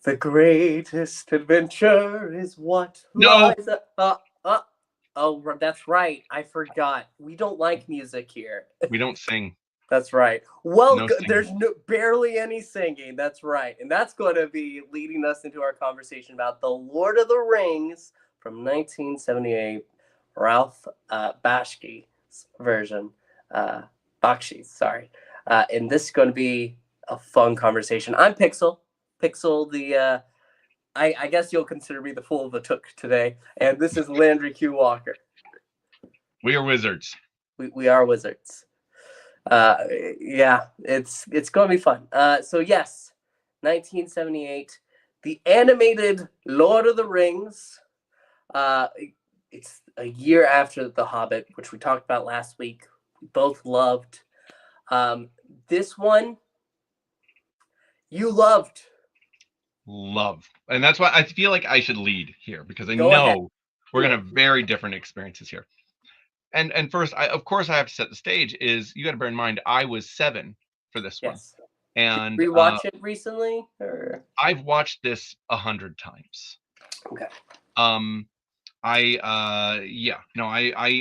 The greatest adventure is what No, lies. Oh, that's right. I forgot. We don't like music here. we don't sing. That's right. Well, No singing. there's barely any singing. That's right. And that's going to be leading us into our conversation about The Lord of the Rings from 1978, Ralph Bakshi's version. Bakshi, sorry. And this is going to be a fun conversation. I'm Pixel. Pixel, I guess you'll consider me the fool of the took today. And this is Landry Q. Walker. We are wizards. We are wizards. Uh, yeah, it's going to be fun. So yes, 1978, the animated Lord of the Rings. Uh, it's a year after The Hobbit, which we talked about last week. We both loved. Um, this one you loved. Love. And that's why I feel like I should lead here because I Go ahead. know we're going to have very different experiences here. And first, of course I have to set the stage is you got to bear in mind I was 7 for this one. Yes. Did And you rewatch it recently, or I've watched this 100 times. okay? Um I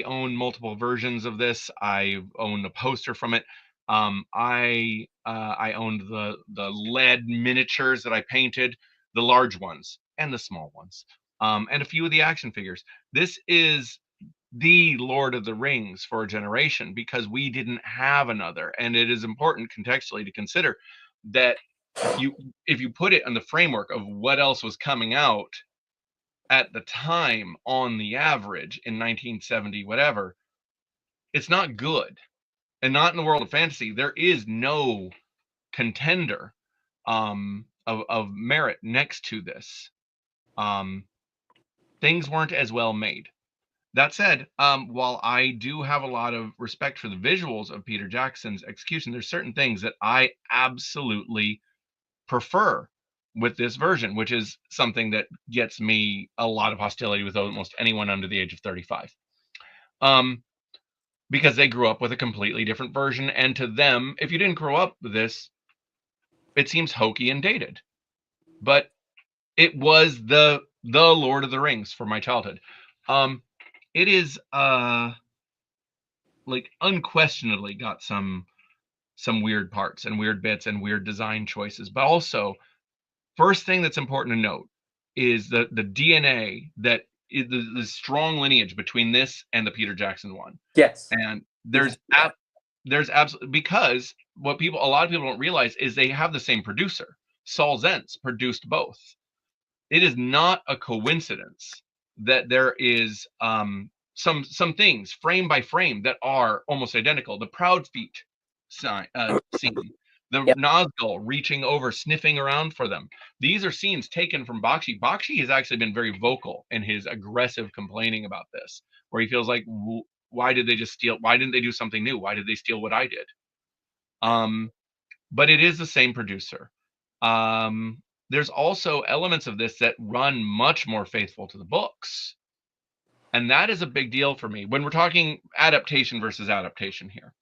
own multiple versions of this. I own a poster from it. I owned the lead miniatures that I painted, the large ones and the small ones, and a few of the action figures. This is the Lord of the Rings for a generation because we didn't have another, and it is important contextually to consider that you if you put it in the framework of what else was coming out at the time on the average in 1970 whatever, it's not good. And not in the world of fantasy there is no contender of merit next to this. um Things weren't as well made. That said, while I do have a lot of respect for the visuals of Peter Jackson's execution, there's certain things that I absolutely prefer with this version, which is something that gets me a lot of hostility with almost anyone under the age of 35. Um, because they grew up with a completely different version, and to them, if you didn't grow up with this, it seems hokey and dated. But it was the Lord of the Rings for my childhood. It is like unquestionably got some weird parts and weird bits and weird design choices, but also first thing that's important to note is the DNA that is the strong lineage between this and the Peter Jackson one. Yes. And Yeah. there's absolutely, because what people a lot of people don't realize is they have the same producer. Saul Zentz produced both. It is not a coincidence that there is some things frame by frame that are almost identical. The proud feet scene, the Yep. Nazgul reaching over, sniffing around for them. These are scenes taken from Bakshi. Bakshi has actually been very vocal in his aggressive complaining about this, where he feels like, why did they just steal? Why didn't they do something new? Why did they steal what I did? Um, but it is the same producer. There's also elements of this that run much more faithful to the books. And that is a big deal for me when we're talking adaptation versus adaptation here.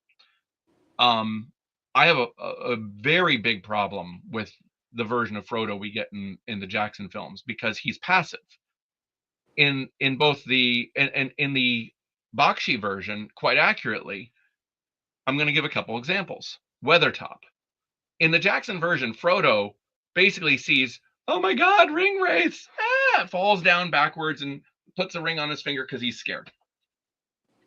I have a very big problem with the version of Frodo we get in the Jackson films because he's passive. In both the and in the Bakshi version, quite accurately, I'm going to give a couple examples. Weathertop. In the Jackson version, Frodo basically sees, oh my God, ring wraiths! Falls down backwards and puts a ring on his finger because he's scared.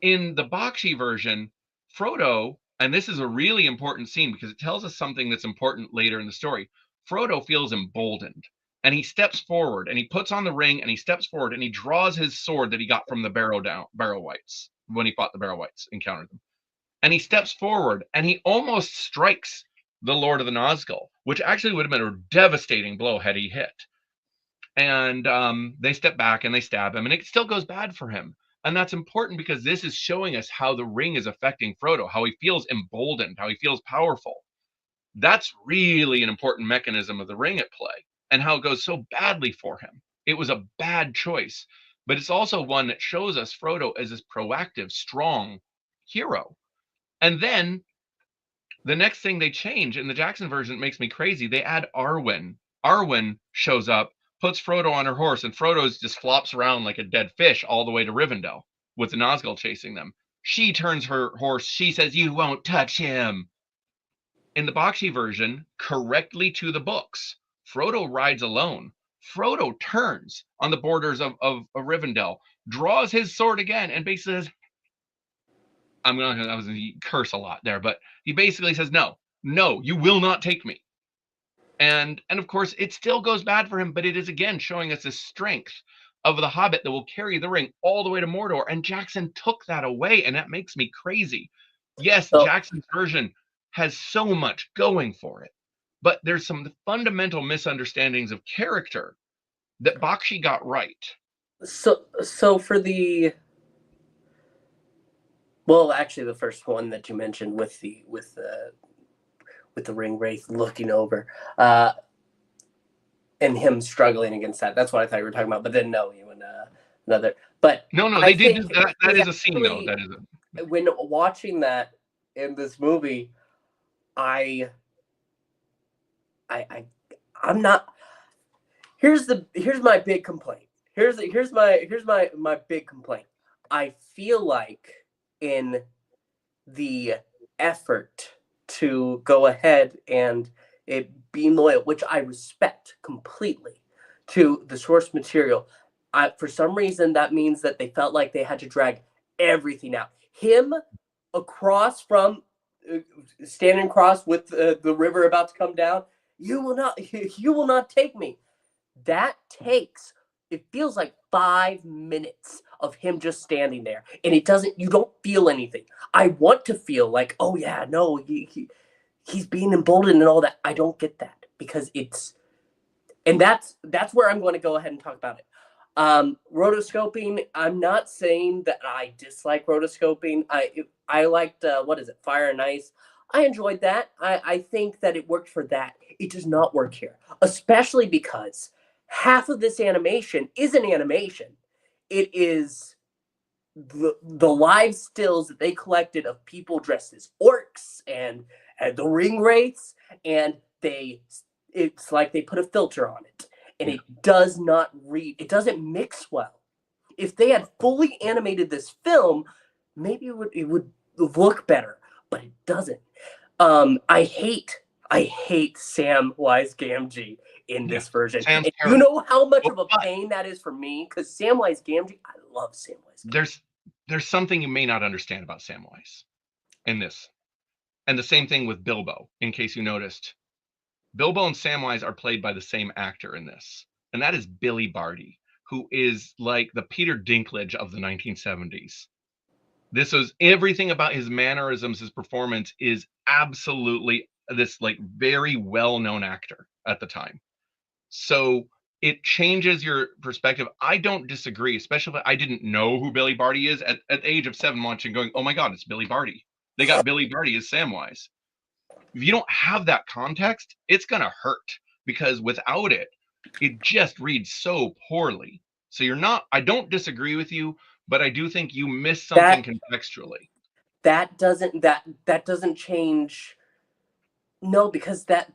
In the Bakshi version, Frodo, and this is a really important scene because it tells us something that's important later in the story. Frodo feels emboldened and he steps forward and he puts on the ring and he steps forward and he draws his sword that he got from the Barrow Wights when he fought the Barrow Wights, encountered them. And he steps forward and he almost strikes the Lord of the Nazgul, which actually would have been a devastating blow had he hit. And they step back and they stab him, and it still goes bad for him. And that's important because this is showing us how the ring is affecting Frodo, how he feels emboldened, how he feels powerful. That's really an important mechanism of the ring at play, and how it goes so badly for him. It was a bad choice, but it's also one that shows us Frodo as this proactive, strong hero. And then the next thing they change in the Jackson version, it makes me crazy. They add Arwen. Arwen shows up, puts Frodo on her horse, and Frodo just flops around like a dead fish all the way to Rivendell with the Nazgul chasing them. She turns her horse. She says, "You won't touch him." In the Bakshi version, correctly to the books, Frodo rides alone. Frodo turns on the borders of Rivendell, draws his sword again, and basically says, I was going to curse a lot there, but he basically says, no, you will not take me. And of course, it still goes bad for him, but it is again showing us the strength of the Hobbit that will carry the ring all the way to Mordor. And Jackson took that away, and that makes me crazy. Yes, So, Jackson's version has so much going for it, but there's some fundamental misunderstandings of character that Bakshi got right. so for the well, actually, the first one that you mentioned with the ring wraith looking over, and him struggling against that. That's what I thought you were talking about. But then no, you went another. But No, I they did think that. That he is a scene, though. actually, That is when watching that in this movie, I I'm not. Here's my big complaint. Here's my big complaint. I feel like in the effort to go ahead and it being loyal, which I respect completely, to the source material, for some reason that means that they felt like they had to drag everything out. Him across from standing across with the river about to come down. You will not take me. That takes, it feels like 5 minutes of him just standing there, and you don't feel anything. I want to feel like, oh yeah, no, he's being emboldened and all that. I don't get that because and that's where I'm going to go ahead and talk about it. Rotoscoping, I'm not saying that I dislike rotoscoping. I liked, what is it, Fire and Ice. I enjoyed that. I think that it worked for that. It does not work here, especially because half of this animation isn't animation. It is the live stills that they collected of people dressed as orcs and the ring wraiths, and it's like they put a filter on it, and it does not read. It doesn't mix well. If they had fully animated this film, maybe it would look better, but it doesn't. I hate Samwise Gamgee in this version. Sam's And you terrible. know how much of a But pain that is for me? Because Samwise Gamgee, I love Samwise Gamgee. there's something you may not understand about Samwise in this, and the same thing with Bilbo. In case you noticed, Bilbo and Samwise are played by the same actor in this, and that is Billy Barty, who is like the Peter Dinklage of the 1970s. This was everything about his mannerisms, his performance is absolutely this like very well-known actor at the time. So it changes your perspective. I don't disagree, especially if I didn't know who Billy Barty is at the age of 7 watching going, oh my God, it's Billy Barty. They got Billy Barty as Samwise. If you don't have that context, it's going to hurt because without it, it just reads so poorly. So I don't disagree with you, but I do think you miss something contextually. That doesn't change. No, because that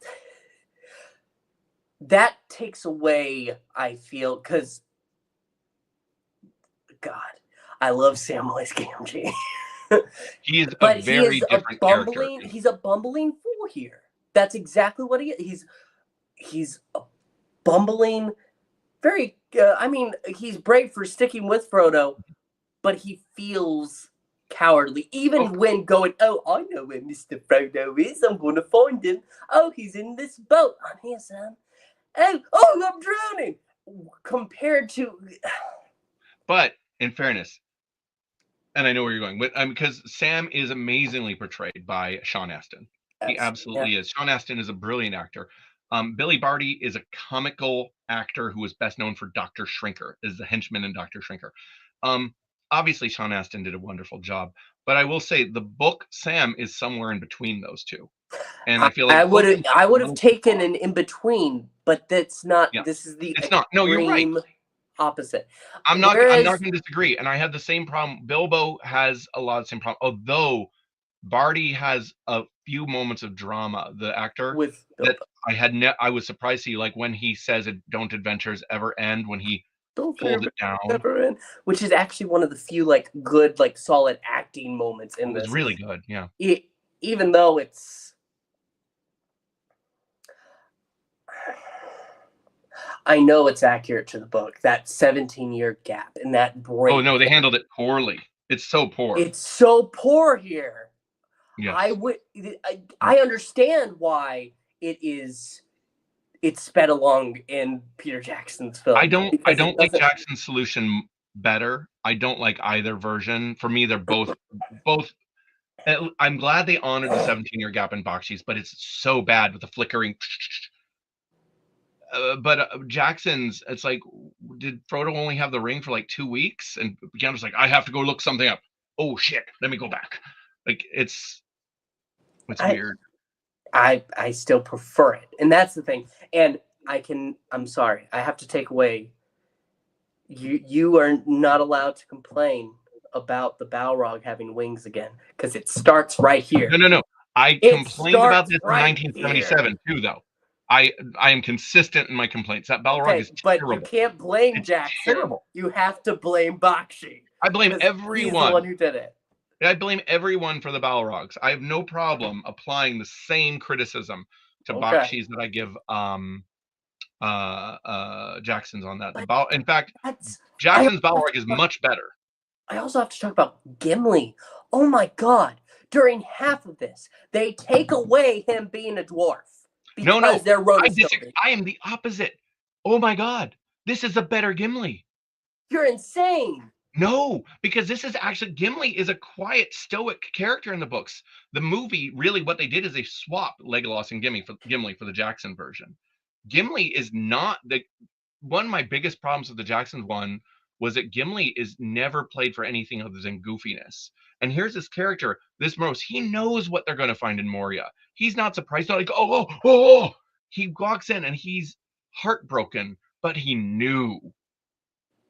takes away, I feel, because God, I love Samwise Gamgee. He is but a very different character. he's a bumbling fool here. That's exactly what he is. He's a bumbling, very, I mean, he's brave for sticking with Frodo, but he feels cowardly. Even when going, oh, I know where Mr. Frodo is. I'm going to find him. Oh, he's in this boat. I'm here, Sam. Oh, I'm drowning. Compared to... But in fairness, and I know where you're going, but because Sam is amazingly portrayed by Sean Astin. He absolutely is. Sean Astin is a brilliant actor. Billy Barty is a comical actor who is best known for Dr. Shrinker, as the henchman in Dr. Shrinker. Obviously, Sean Astin did a wonderful job, but I will say the book Sam is somewhere in between those two, and I feel like I would have taken an in between, but that's not. Yeah. This is the it's not. No, you're right. Opposite. I'm not going to disagree, and I have the same problem. Bilbo has a lot of the same problem, although Barty has a few moments of drama, the actor, with that Bilbo. I was surprised to see, like when he says it, "Don't adventures ever end," when he Don't pulled forget it down. Pepper in, which is actually one of the few like good, like solid acting moments It in was this. really good. Yeah. It, even though it's, I know it's accurate to the book. That 17-year gap and that Oh break. no, they handled it poorly. It's so poor. It's so poor here. I Yes. would. I understand why it is. It's sped along in Peter Jackson's films I because it don't like doesn't. Jackson's solution better. I don't like either version. For me, they're both. I'm glad they honored the 17-year gap in Bakshi's, but it's so bad with the flickering. But Jackson's, it's like, did Frodo only have the ring for like 2 weeks? And Gandalf's like, I have to go look something up. Oh shit, let me go back. Like it's I weird. I still prefer it, and that's the thing. And I'm sorry. I have to take away. You are not allowed to complain about the Balrog having wings again because it starts right here. No. I It complained about starts this in right here. 1977 too, though. I am consistent in my complaints. That Balrog Okay, is but you terrible. can't blame It's Jackson. terrible. You have to blame Bakshi I blame because he's the one everyone. who did it. I blame everyone for the Balrogs. I have no problem applying the same criticism to Okay, Bakshi's that I give Jackson's on that. but In fact, that's I Jackson's Balrog is much better. I also have to talk about Gimli. Oh my god. During half of this, they take away him being a dwarf No. because they're I disagree. rotoscoping. I am the opposite. Oh my god. This is a better Gimli. You're insane. No, because this is actually Gimli is a quiet, stoic character in the books. The movie, really, what they did is they swapped Legolas and Gimli for the Jackson version. Gimli is not the one of my biggest problems with the Jackson one was that Gimli is never played for anything other than goofiness. And here's this character, this Morose, he knows what they're going to find in Moria. He's not surprised, not like, oh. He walks in and he's heartbroken, but he knew.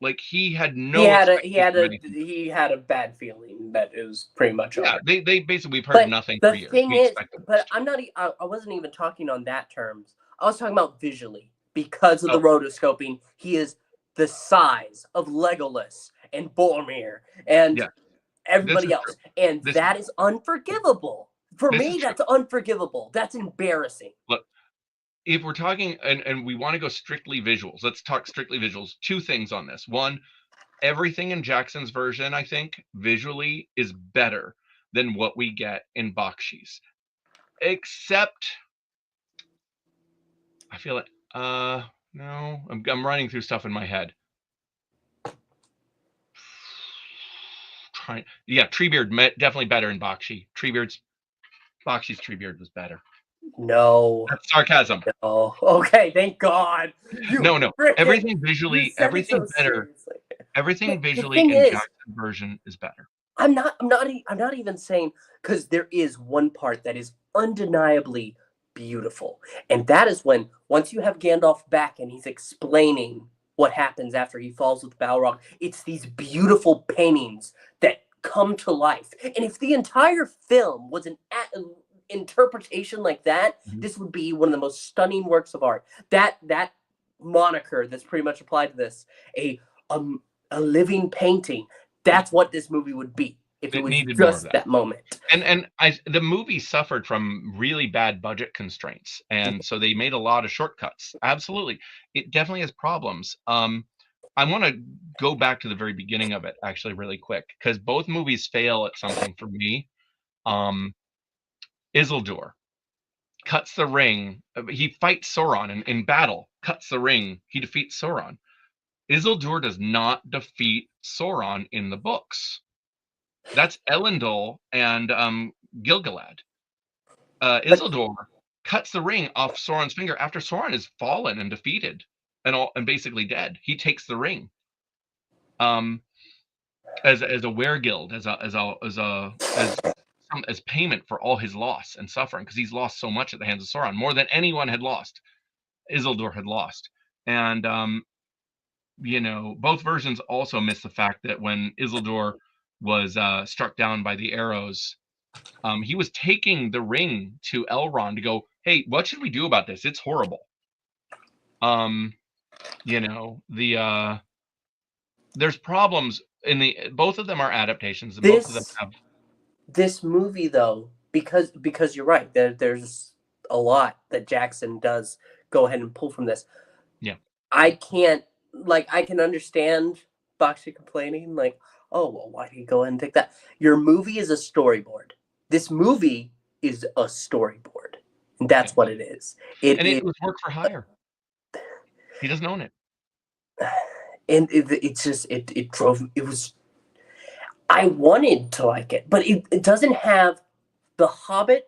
Like he had He no had a expectation of anything. he had a bad feeling that it was pretty much Yeah, over. they basically we've heard But nothing for the years. thing We is, expect the but worst. I'm not. I wasn't even talking on that terms. I was talking about visually because of the Oh, rotoscoping. He is the size of Legolas and Boromir and yeah, this everybody is true. else, and This is that is unforgivable. For this is me, true. that's unforgivable. That's embarrassing. Look, if we're talking and we want to go strictly visuals, let's talk strictly visuals. Two things on this. One, everything in Jackson's version, I think, visually is better than what we get in Bakshi's. Except I feel like no, I'm running through stuff in my head. Yeah, Treebeard definitely better in Bakshi. Bakshi's Treebeard was better. No, That's sarcasm. no. Okay, thank God. You No. frickin' you said it so Everything better. seriously. Everything The visually thing in is, Jackson's version is better. I'm not even saying because there is one part that is undeniably beautiful, and that is when once you have Gandalf back and he's explaining what happens after he falls with Balrog, it's these beautiful paintings that come to life. And if the entire film was an interpretation like that, Mhm. this would be one of the most stunning works of art. That moniker that's pretty much applied to this, a um, a living painting. That's what this movie would be if it It was needed more of just that. that moment. The movie suffered from really bad budget constraints, and so they made a lot of shortcuts. Absolutely, it definitely has problems. I want to go back to the very beginning of it actually really quick because both movies fail at something for me. Um, Isildur cuts the ring. He fights Sauron in battle. Cuts the ring. He defeats Sauron. Isildur does not defeat Sauron in the books. That's Elendil and Gilgalad. But Isildur cuts the ring off Sauron's finger after Sauron is fallen and defeated and basically dead. He takes the ring um, as a weregild, as payment for all his loss and suffering, because he's lost so much at the hands of Sauron, more than anyone had lost. Isildur had lost, and both versions also miss the fact that when Isildur was struck down by the arrows He was taking the ring to Elrond to go, hey, what should we do about this? It's horrible. You know, there's problems in both of them are adaptations, and both of them This have. this movie though, because you're right, there's a lot that Jackson does go ahead and pull from this. Yeah. I can't, like, I can understand Bakshi complaining, like, oh well, why did he go ahead and take that? Your movie is a storyboard. This movie is a storyboard, and Yeah. that's what it is. It And is, it was work for hire. He doesn't own it. and it's just it drove. It was, I wanted to like it, but it doesn't have the Hobbit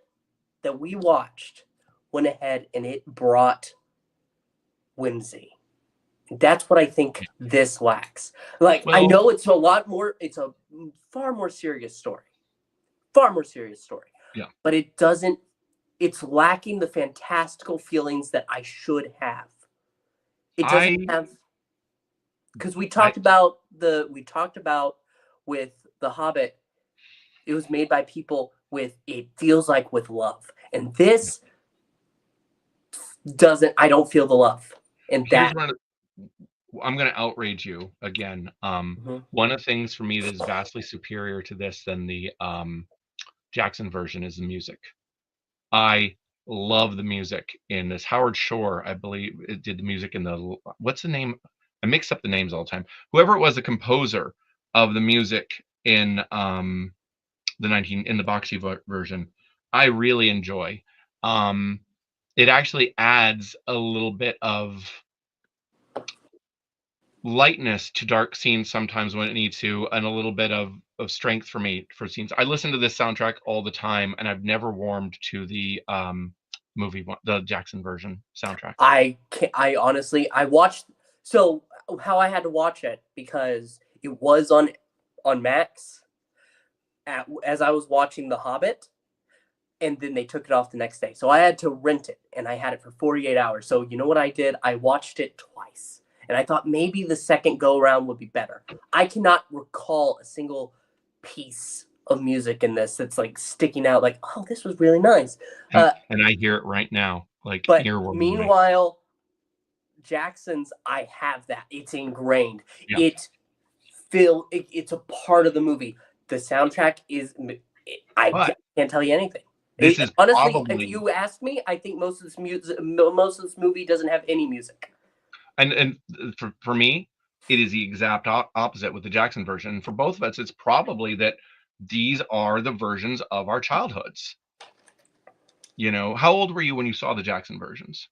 that we watched went ahead and it brought whimsy. That's what I think this lacks. Like, I Well, know it's a lot more, it's a far more serious story. Far more serious story. yeah. But it doesn't, it's lacking the fantastical feelings that I should have. It doesn't I have, because I we talked about with The Hobbit, it was made by people with, it feels like with love. And this doesn't, I don't feel the love. And here's that, one of I'm going to outrage you again. mhm. One of the things for me that is vastly superior to this than the Jackson version is the music. I love the music in this. Howard Shore, I believe, it did the music in the what's the name? I mix up the names all the time. Whoever it was, the composer of the music in the Bakshi version, I really enjoy. Um, it actually adds a little bit of lightness to dark scenes sometimes when it needs to, and a little bit of strength for me for scenes. I listen to this soundtrack all the time, and I've never warmed to the movie one, the Jackson version soundtrack. I can I honestly I watched, so how I had to watch it because it was on Max as I was watching The Hobbit, and then they took it off the next day. So I had to rent it, and I had it for 48 hours. So you know what I did? I watched it twice, and I thought maybe the second go around would be better. I cannot recall a single piece of music in this that's like sticking out. Like, oh, this was really nice. And I hear it right now, like But earworming me. meanwhile, Jackson's, I have that. It's ingrained. Yeah. It's a part of the movie. The soundtrack is, I But can't tell you anything. this is Honestly, if probably you ask me, I think most of this movie doesn't have any music. and for me, it is the exact opposite with the Jackson version. And for both of us, it's probably that these are the versions of our childhoods. You know, how old were you when you saw the Jackson versions?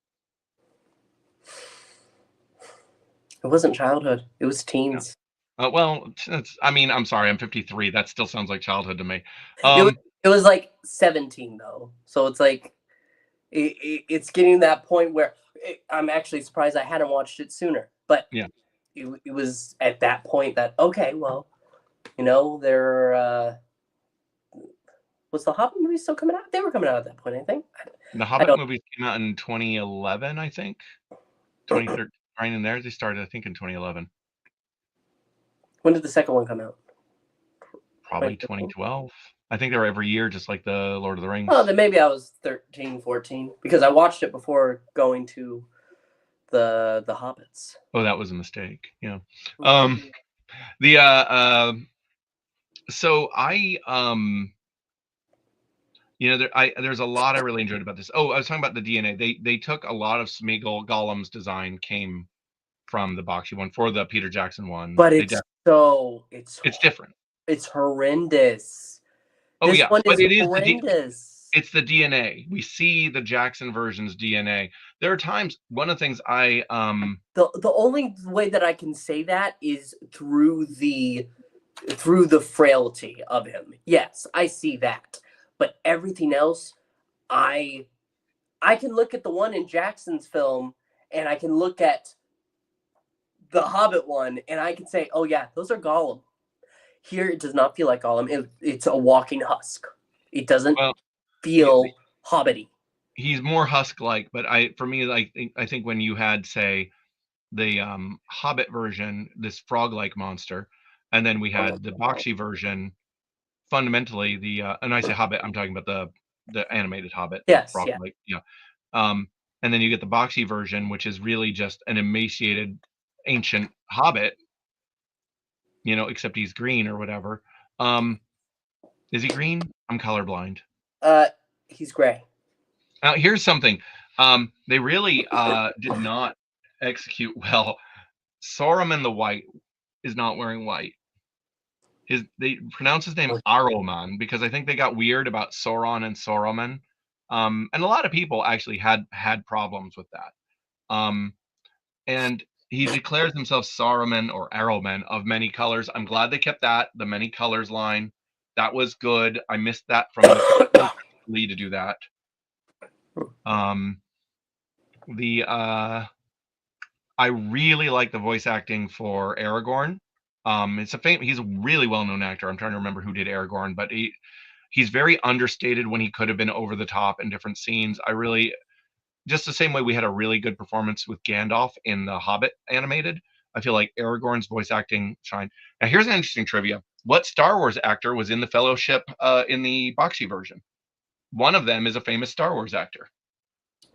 It wasn't childhood. It was Yeah. teens. Well, I mean, I'm sorry, I'm 53. That still sounds like childhood to me. It was it was like 17 though. So it's like it's getting that point where I'm actually surprised I hadn't watched it sooner. But Yeah. it was at that point that, okay, well, there was the Hobbit movie still coming out? They were coming out at that point, I think. The I Hobbit don't. movies came out in 2011, I think. 2013, right in there. They started, I think, in 2011. When did the second one come out? Probably 2012. I think they were every year, just like the Lord of the Rings. Oh, then maybe I was 13, 14 because I watched it before going to the Hobbits. Oh, that was a mistake. Yeah. The so I there's a lot I really enjoyed about this. Oh, I was talking about the DNA. They took a lot of Smeagol Gollum's design came from the Bakshi one for the Peter Jackson one. But it's different. It's horrendous. Oh this yeah, one but is it is horrendous. it's the DNA. We see the Jackson version's DNA. There are times, one of the things I the only way that I can say that is through the frailty of him. Yes, I see that. But everything else, I can look at the one in Jackson's film and I can look at the Hobbit one and I can say, oh yeah, those are Gollum. Here it does not feel like Gollum. It's a walking husk. It doesn't feel hobbity. He's more husk-like, but for me, like, I think when you had, say, the Hobbit version, this frog-like monster, and then we had the Bakshi version, fundamentally the and I say Hobbit, I'm talking about the animated Hobbit, the Yes, Rock, yeah. like, and then you get the Bakshi version, which is really just an emaciated ancient Hobbit, except he's green or whatever. Is he green? I'm colorblind. Uh, he's gray. Now, here's something. They really did not execute well. Saruman the White is not wearing white. They pronounce his name Aroman because I think they got weird about Sauron and Saruman. And a lot of people actually had problems with that. And he declares himself Saruman or Arrowman of many colors. I'm glad they kept that, the many colors line. That was good. I missed that from the Lee to do that. The I really like the voice acting for Aragorn. He's a really well-known actor. I'm trying to remember who did Aragorn, but he's very understated when he could have been over the top in different scenes. Just the same way we had a really good performance with Gandalf in the Hobbit animated, I feel like Aragorn's voice acting shined. Now, here's an interesting trivia. What Star Wars actor was in the Fellowship in the Bakshi version? One of them is a famous Star Wars actor.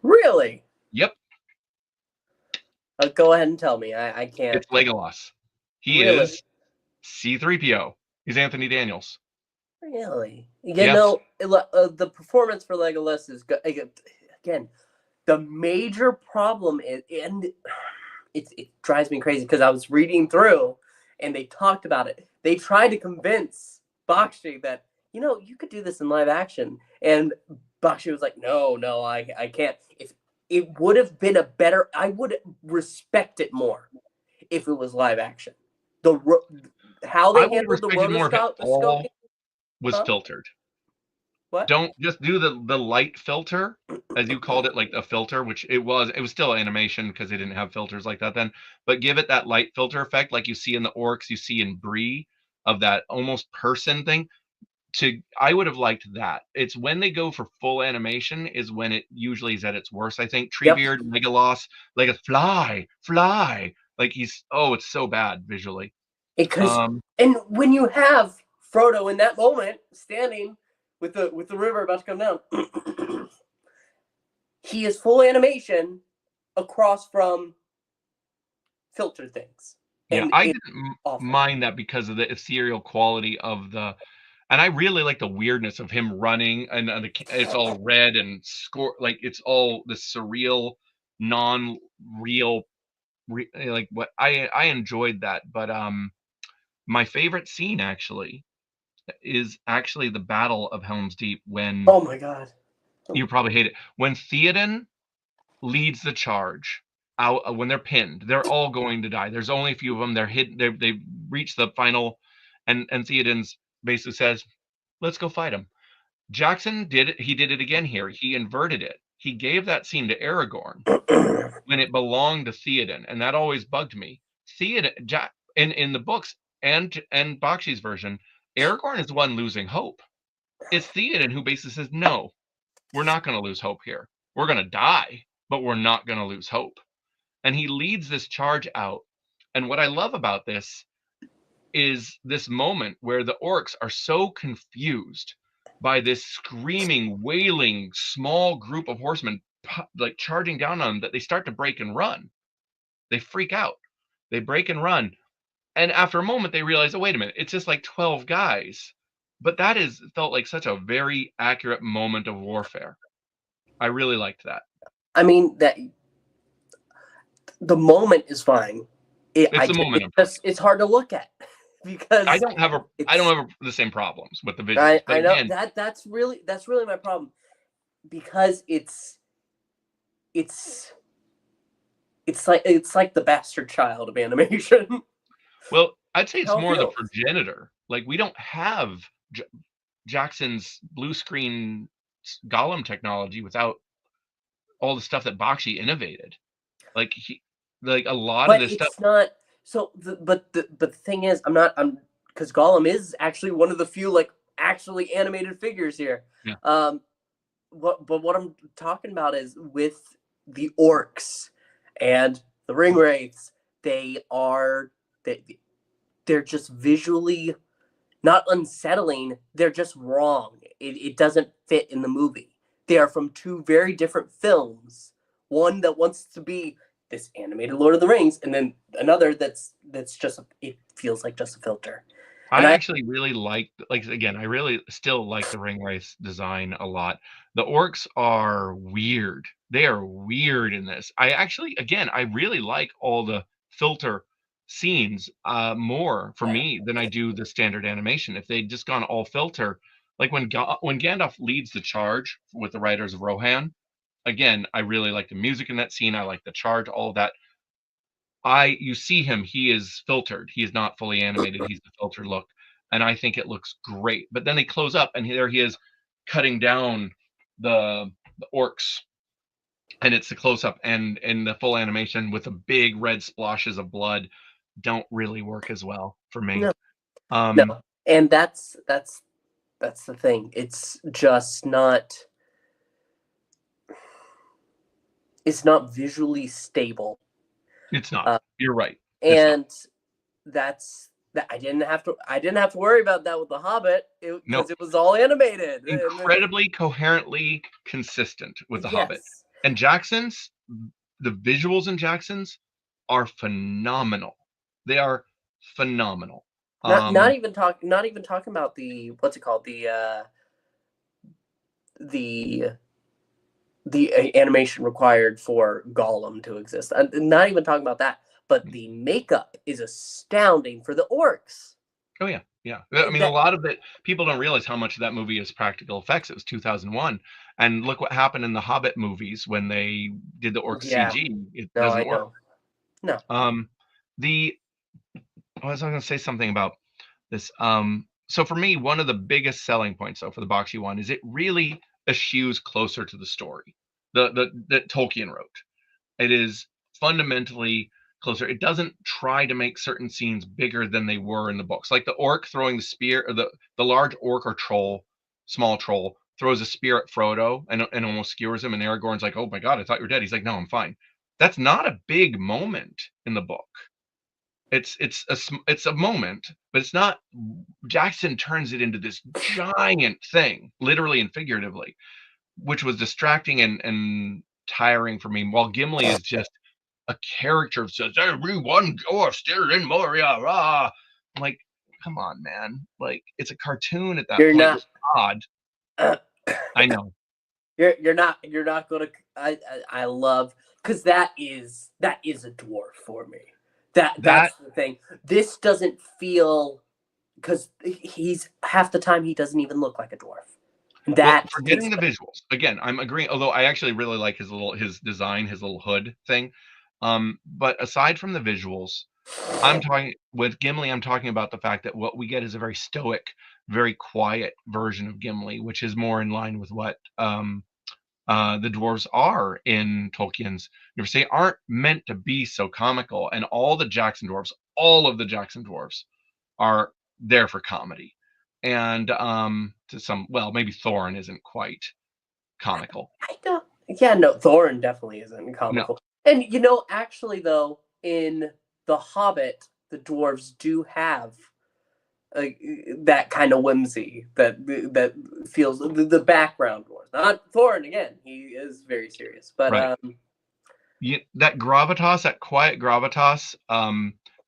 Really? Yep. Go ahead and tell me. I can't. It's Legolas. He Really? is C-3PO. He's Anthony Daniels. Really? Yes. The performance for Legolas is good. Again, the major problem is, and it drives me crazy because I was reading through and they talked about it. They tried to convince Bakshi that, you could do this in live action. And Bakshi was like, no, I can't. If it would have been I would respect it more if it was live action. How I they would have handled the respected more if it all was filtered. What? Don't just do the light filter, as you called it, like a filter, which it was still animation because they didn't have filters like that then, but give it that light filter effect like you see in the orcs, you see in Bree, of that almost person thing. I would have liked that. It's when they go for full animation is when it usually is at its worst, I think. Treebeard, Legolas, like a fly, like it's so bad visually. And when you have Frodo in that moment standing with the river about to come down, he is full animation across from filtered things. Yeah, And I didn't mind that because of the ethereal quality of and I really like the weirdness of him running, and it's all red and like it's all this surreal, non-real, like what I enjoyed that. But my favorite scene actually is actually the Battle of Helm's Deep when oh my god, you probably hate it when Theoden leads the charge out when they're pinned. They're all going to die. There's only a few of them. They're hidden. They've reached the final, and Theoden's basically says, "Let's go fight them." Jackson did it. He did it again here. He inverted it. He gave that scene to Aragorn when it belonged to Theoden, and that always bugged me. Theoden, in the books and Bakshi's version, Aragorn is the one losing hope. It's Theoden who basically says, "No, we're not going to lose hope here. We're going to die, but we're not going to lose hope." And he leads this charge out. And what I love about this is this moment where the orcs are so confused by this screaming, wailing, small group of horsemen like charging down on them that they start to break and run. They freak out. They break and run. And after a moment, they realize, oh, wait a minute, it's just like 12 guys. But that felt like such a very accurate moment of warfare. I really liked that. I mean, that the moment is fine. It's hard to look at because I don't have the same problems with the visuals. I know that's really my problem because it's like the bastard child of animation. Well, I'd say it's more the progenitor. Like we don't have Jackson's blue screen Gollum technology without all the stuff that Bakshi innovated. Like a lot of this stuff. It's not so. But the thing is, I'm because Gollum is actually one of the few like actually animated figures here. Yeah. What I'm talking about is with the orcs and the ring wraiths. They're just visually not unsettling. They're just wrong. It doesn't fit in the movie. They are from two very different films. One that wants to be this animated Lord of the Rings, and then another that's just it feels like just a filter. And I I actually really like again, I really still like the ring race design a lot. The orcs are weird. They are weird in this. I actually, again, I really like all the filter scenes more for me than I do the standard animation. If they'd just gone all filter, like when Gandalf leads the charge with the Riders of Rohan, again, I really like the music in that scene. I like the charge, all of that. You see him, he is filtered. He is not fully animated. He's the filtered look, and I think it looks great. But then they close up, and there he is cutting down the orcs, and it's the close up and the full animation with the big red splashes of blood don't really work as well for me. no, no, Um, and that's the thing. It's just not. It's not visually stable. it's not. Uh, You're right. It's not. and that's that I didn't have to worry about that with the Hobbit No, because it was all animated. And then, incredibly coherently consistent with The Hobbit. yes, And Jackson's, the visuals in Jackson's are phenomenal. They are phenomenal. not Um, even talking about the what's it called the animation required for Gollum to exist. I'm not even talking about that, but the makeup is astounding for the orcs. oh yeah, yeah. I mean, a That lot of it, people don't realize how much of that movie is practical effects. It was 2001, and look what happened in the Hobbit movies when they did the orc yeah, CG. It no, I doesn't work. know. No. Um, the I was going to say something about this. So for me, one of the biggest selling points, though, for the Bakshi one is it really eschews closer to the story that Tolkien wrote. It is fundamentally closer. It doesn't try to make certain scenes bigger than they were in the books. Like the orc throwing the spear, or the large orc or troll, small troll, throws a spear at Frodo and almost skewers him. And Aragorn's like, "Oh my god, I thought you were dead." He's like, "No, I'm fine." That's not a big moment in the book. It's a moment, but it's not. Jackson turns it into this giant thing, literally and figuratively, which was distracting and tiring for me. While Gimli is just a character who says, "Everyone go still in Moria." Rah. I'm like, come on, man. Like, it's a cartoon at that You're point not with odd. I know you're not gonna I love because that is a dwarf for me. That's that. the thing. This doesn't feel because he's half the time he doesn't even look like a dwarf. Well, That takes forgetting the visuals again, I'm agreeing. Although I actually really like his design, his little hood thing. But aside from the visuals, I'm talking with Gimli. I'm talking about the fact that what we get is a very stoic, very quiet version of Gimli, which is more in line with what the dwarves are in Tolkien's universe. They aren't meant to be so comical, and all of the Jackson dwarves, are there for comedy. And to some, well, maybe Thorin isn't quite comical. I don't. Yeah, no, Thorin definitely isn't No, comical. And actually, though, in The Hobbit, the dwarves do have like that kind of whimsy that feels the background dwarves. Not Thorin again; he is very serious, but right. That gravitas, that quiet gravitas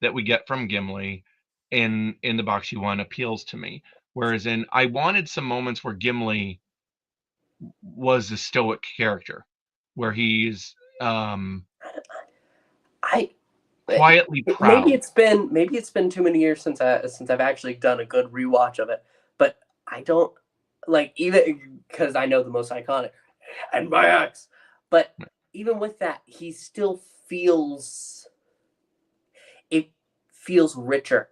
that we get from Gimli in the Bakshi one appeals to me. Whereas I wanted some moments where Gimli was a stoic character, where he's I quietly maybe proud. it's been too many years since I've actually done a good rewatch of it, but I don't like even because I know the most iconic and my ex, but even with that, he still it feels richer.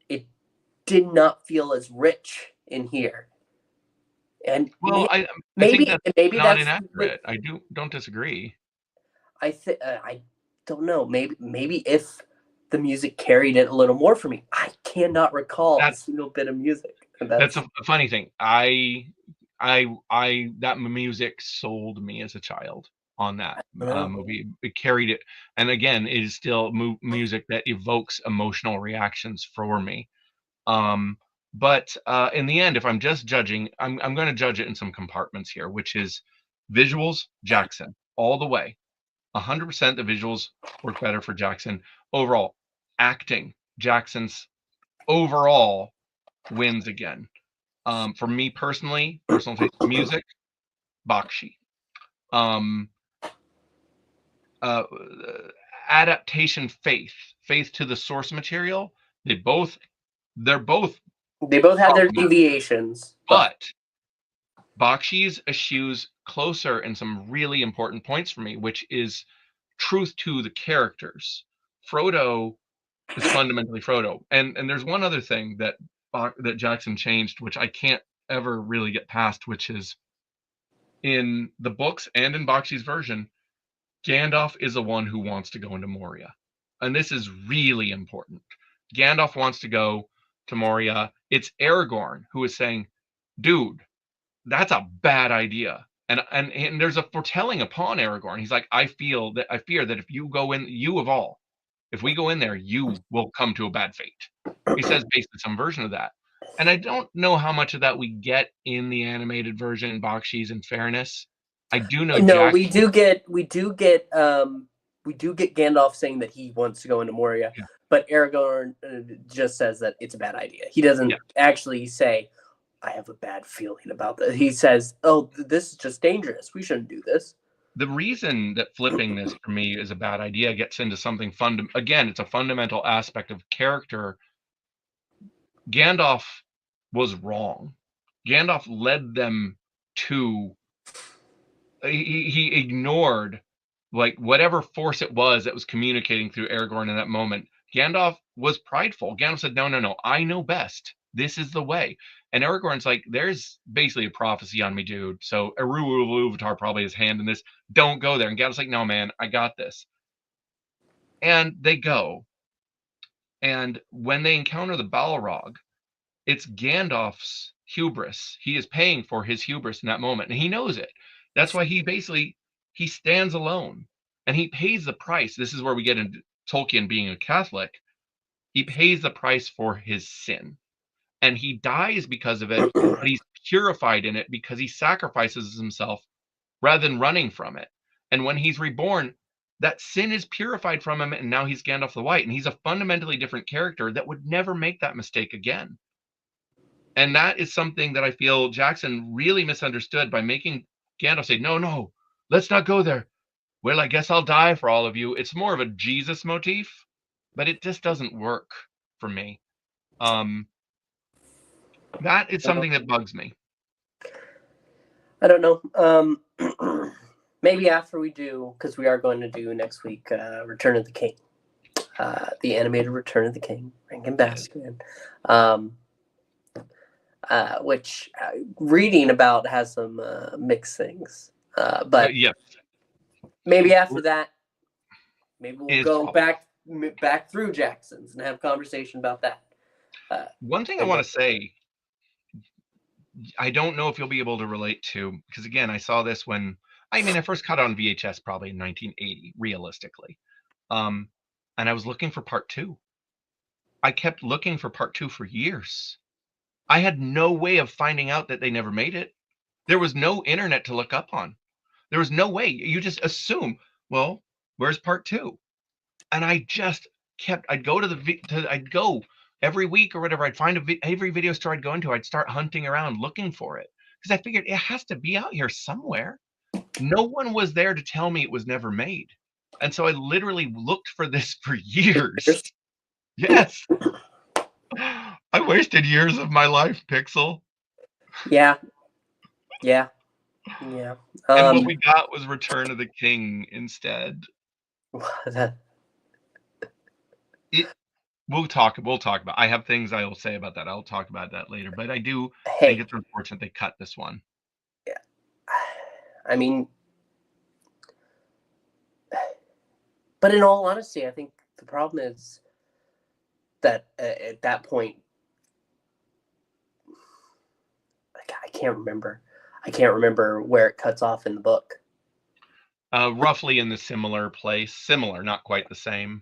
It did not feel as rich in here, and Well, I think maybe that's maybe not that's inaccurate. I don't disagree. I don't know. Maybe if the music carried it a little more for me, I cannot recall a That's single bit of music. And that's that's a funny thing. That music sold me as a child on that I don't know. movie. It carried it, and again, it is still music that evokes emotional reactions for me. Um, But in the end, if I'm just judging, I'm going to judge it in some compartments here, which is visuals, Jackson, all the way. 100% the visuals work better for Jackson. Overall, acting, Jackson's overall wins again. For me personally, personal taste, music, Bakshi. Um, uh, Adaptation, faith to the source material. They're both They both have their problematic, deviations, but but Bakshi's eschews closer in some really important points for me, which is truth to the characters. Frodo is fundamentally Frodo, and there's one other thing that that Jackson changed, which I can't ever really get past, which is in the books and in Bakshi's version, Gandalf is the one who wants to go into Moria, and this is really important. Gandalf wants to go to Moria. It's Aragorn who is saying, "Dude, that's a bad idea." And there's a foretelling upon Aragorn. He's like, I fear that if you go in, you of all, if we go in there, you will come to a bad fate. He says basically some version of that. And I don't know how much of that we get in the animated version in Bakshi's, in fairness. I do know no, Jack. we do get Gandalf saying that he wants to go into Moria, Yeah, but Aragorn just says that it's a bad idea. He doesn't yeah. actually say, "I have a bad feeling about this." He says, "Oh, this is just dangerous. We shouldn't do this." The reason that flipping this for me is a bad idea gets into something again, it's a fundamental aspect of character. Gandalf was wrong. Gandalf led them to he ignored like whatever force it was that was communicating through Aragorn in that moment. Gandalf was prideful. Gandalf said, "No, no, no, I know best. This is the way." And Aragorn's like, "There's basically a prophecy on me, dude. So Iluvatar probably has hand in this. Don't go there." And Gandalf's like, "No, man, I got this." And they go. And when they encounter the Balrog, it's Gandalf's hubris. He is paying for his hubris in that moment, and he knows it. That's why he stands alone, and he pays the price. This is where we get into Tolkien being a Catholic. He pays the price for his sin, and he dies because of it, but he's purified in it because he sacrifices himself rather than running from it. And when he's reborn, that sin is purified from him, and now he's Gandalf the White, and he's a fundamentally different character that would never make that mistake again. And that is something that I feel Jackson really misunderstood by making Gandalf say, "No, no, let's not go there. Well, I guess I'll die for all of you." It's more of a Jesus motif, but it just doesn't work for me. Um, that is something that bugs me. I don't know. Maybe after we do, because we are going to do next week, Return of the King, the animated Return of the King, Rankin Baskin, which reading about has some mixed things. But Yeah, maybe after that, maybe we'll is go back through Jackson's and have a conversation about that. one thing I want to say. I don't know if you'll be able to relate to, because again, I saw this when I first caught it on VHS probably in 1980, realistically. Um, and I was looking for part two. I kept looking for part two for years. I had no way of finding out that they never made it. There was no internet to look up on. There was no way. You just assume, well, where's part two? And I just kept. I'd go to I'd go every week or whatever. I'd find every video store I'd go into. I'd start hunting around looking for it because I figured it has to be out here somewhere. No one was there to tell me it was never made, and so I literally looked for this for years. Yes, I wasted years of my life, Pixel. Yeah, yeah, yeah. And what we got was Return of the King instead. That, It we'll talk about. I have things I will say about that. I'll talk about that later, but I do think hey, it's unfortunate they cut this one. I mean, but in all honesty, I think the problem is that at that point, I can't remember. I can't remember where it cuts off in the book. Roughly in the similar place, similar, not quite the same.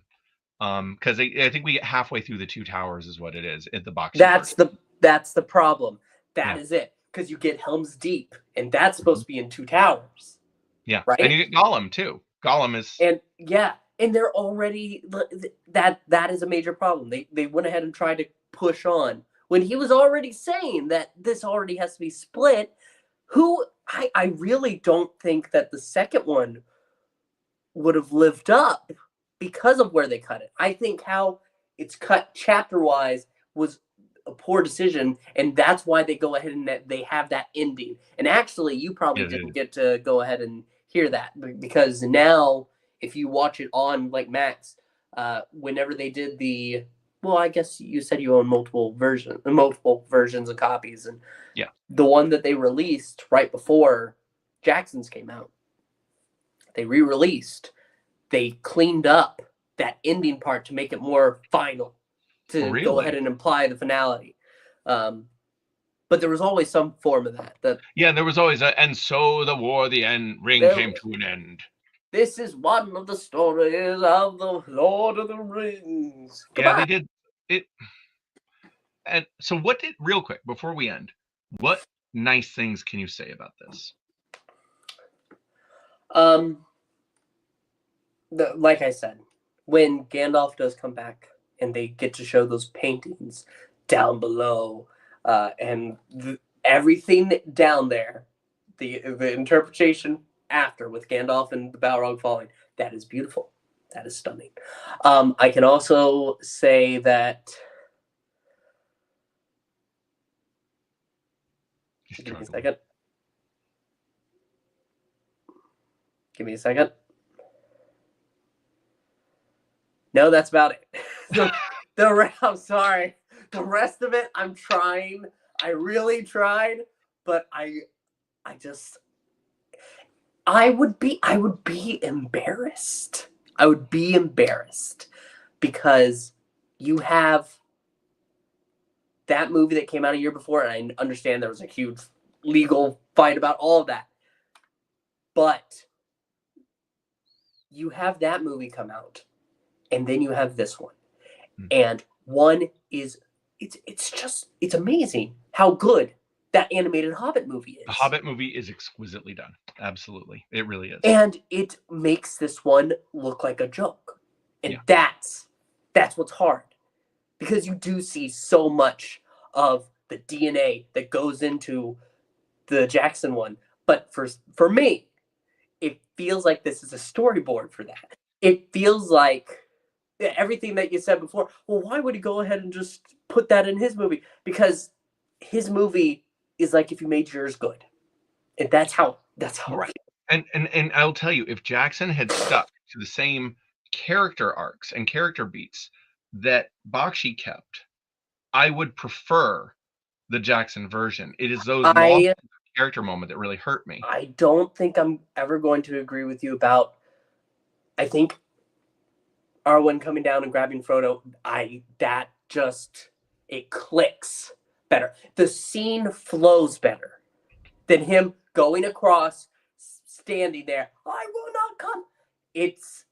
Because I think we get halfway through the Two Towers is what it is at the Bakshi That's version. That's the problem. That Yeah. is it. Because you get Helm's Deep, and that's Mhm. supposed to be in Two Towers, Yeah. And right? you get Gollum too. Gollum is And yeah, and they're already that is a major problem. They went ahead and tried to push on when he was already saying that this already has to be split. Who I really don't think that the second one would have lived up because of where they cut it. I think how it's cut chapter wise was a poor decision, and that's why they go ahead and they have that ending. And actually, you probably it didn't is. get to go ahead and hear that because now, if you watch it on like Max, whenever they did the well, I guess you said you own multiple versions of copies, and Yeah. the one that they released right before Jackson's came out, they re-released, they cleaned up that ending part to make it more final, to go ahead Really? and imply the finality. Um, but there was always some form of that. That Yeah, there was always a and so the war, the end ring there, came to an end. this is one of the stories of the Lord of the Rings. Yeah, Goodbye. they did it. And so what did real quick before we end, what nice things can you say about this? Um, like I said, when Gandalf does come back and they get to show those paintings down below, and everything down there, the interpretation after with Gandalf and the Balrog falling, that is beautiful. That is stunning. I can also say that. He's Give me a struggling. second. Give me a second. No, that's about it. I'm sorry. The rest of it, I'm trying. I really tried, but I just I would be embarrassed. I would be embarrassed because you have that movie that came out a year before, and I understand there was a huge legal fight about all of that. But you have that movie come out, and then you have this one. Mm. And one is it's amazing how good that animated Hobbit movie The is. Hobbit movie is exquisitely done. Absolutely. It really is. And it makes this one look like a joke. And Yeah. that's what's hard. Because you do see so much of the DNA that goes into the Jackson one. But for me, it feels like this is a storyboard for that. It feels like everything that you said before. Well, why would he go ahead and just put that in his movie? Because his movie is like if you made yours good, and that's how Right. And I'll tell you, if Jackson had stuck to the same character arcs and character beats that Bakshi kept, I would prefer the Jackson version. It is those lost I character moment that really hurt me. I don't think I'm ever going to agree with you about. I think Arwen coming down and grabbing Frodo. I that just it clicks better. The scene flows better than him going across, standing there. I will not come. It's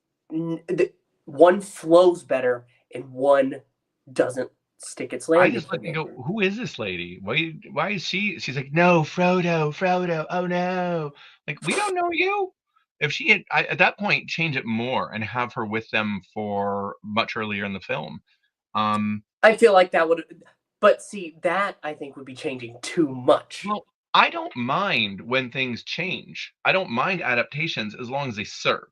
one flows better and one doesn't stick its I landing just for look and me. go, "Who is this lady? Why is she?" She's like, "No, Frodo, Frodo. Oh no!" Like we don't know you. If she had at that point change it more and have her with them for much earlier in the film. Um, I feel like that would, but see that I think would be changing too much. well, I don't mind when things change. I don't mind adaptations as long as they serve.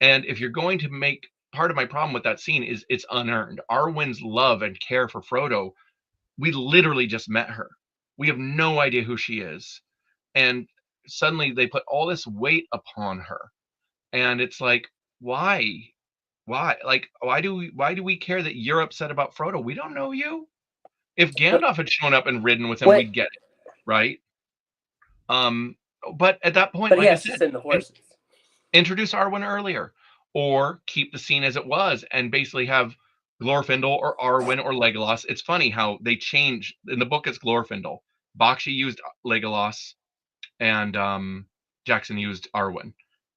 And if you're going to make part of my problem with that scene is it's unearned. Arwen's love and care for Frodo, we literally just met her. We have no idea who she is. And suddenly they put all this weight upon her. And it's like, why? Why? Like, why do we care that you're upset about Frodo? We don't know you. If Gandalf had shown up and ridden with him, What? we'd get it, right? Um, but at that point, But he like I has to said, send the horses. introduce Arwen earlier, or keep the scene as it was, and basically have Glorfindel or Arwen or Legolas. It's funny how they change in the book. It's Glorfindel. Bakshi used Legolas, and Jackson used Arwen.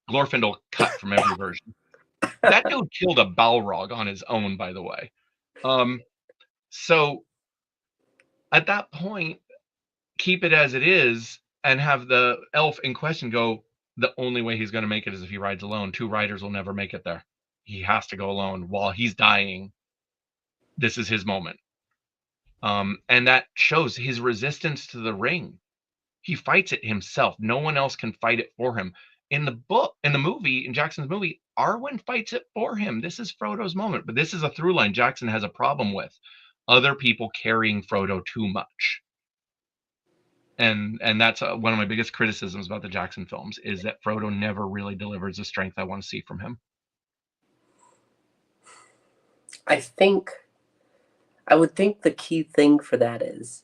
Glorfindel cut from every version. That dude killed a Balrog on his own, by the way. So At that point, keep it as it is and have the elf in question go, the only way he's going to make it is if he rides alone. Two riders will never make it there. He has to go alone while he's dying. This is his moment. And that shows his resistance to the ring. He fights it himself. No one else can fight it for him. In the book, in the movie, in Jackson's movie, Arwen fights it for him. This is Frodo's moment. But this is a through line Jackson has a problem with. Other people carrying Frodo too much. And that's one of my biggest criticisms about the Jackson films is that Frodo never really delivers the strength I want to see from him. I would think the key thing for that is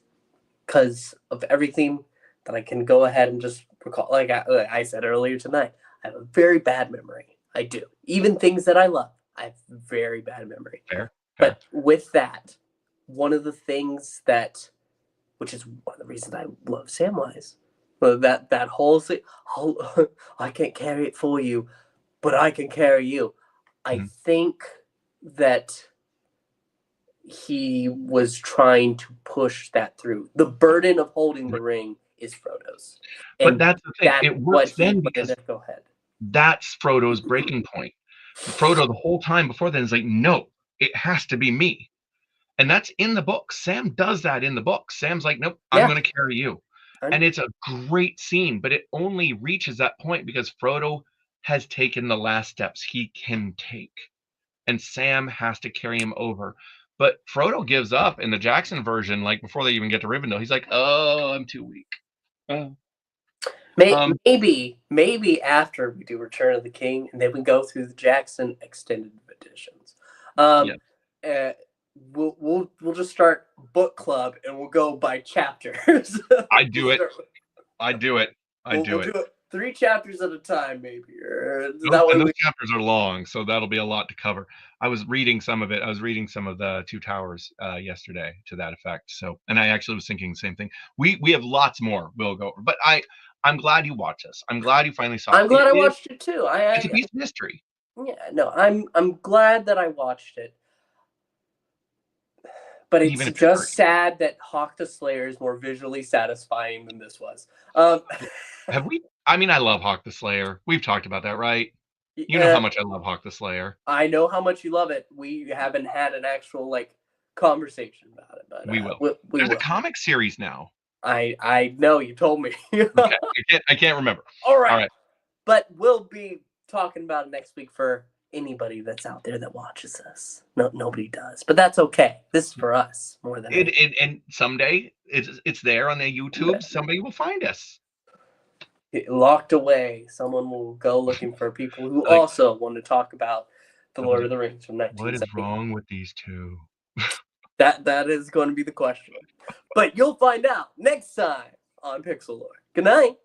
because of everything that I can go ahead and just recall. Like I said earlier tonight, I have a very bad memory. I do. Even things that I love, I have very bad memory. Fair. But with that, one of the things that, which is one of the reasons I love Samwise, that whole thing, oh, I can't carry it for you, but I can carry you. I think that he was trying to push that through. The burden of holding the ring is Frodo's. But that's the thing. It works then because go ahead. That's Frodo's breaking point. Frodo the whole time before then is like, no, it has to be me. And that's in the book. Sam does that in the book. Sam's like, nope, I'm going to carry you. And it's a great scene, but it only reaches that point because Frodo has taken the last steps he can take. And Sam has to carry him over. But Frodo gives up in the Jackson version, like before they even get to Rivendell. He's like, oh, I'm too weak. Maybe after we do Return of the King, and then we go through the Jackson extended editions. We'll just start book club, and we'll go by chapters. I do it. We'll do it. 3 chapters at a time, maybe. Those chapters are long, so that'll be a lot to cover. I was reading some of it. I was reading some of the Two Towers yesterday to that effect. So, and I actually was thinking the same thing. We have lots more we'll go over, but I'm glad you watched this. I'm glad you finally saw it. I'm glad I watched it too. It's a piece of history. Yeah, no, I'm glad that I watched it. But it's just sad that Hawk the Slayer is more visually satisfying than this was. Have we? I mean, I love Hawk the Slayer. We've talked about that, right? You know how much I love Hawk the Slayer. I know how much you love it. We haven't had an actual conversation about it, but we will. There's a comic series now. I know, you told me. Okay. I can't remember. All right. But we'll be talking about it next week for anybody that's out there that watches us. No, nobody does, but that's okay. This is for us more than it. And someday it's there on the YouTube. Somebody will find us. Locked away. Someone will go looking for people who also want to talk about the Lord of the Rings from 1970. What is wrong with these two? That is going to be the question. But you'll find out next time on Pixel Lore. Good night.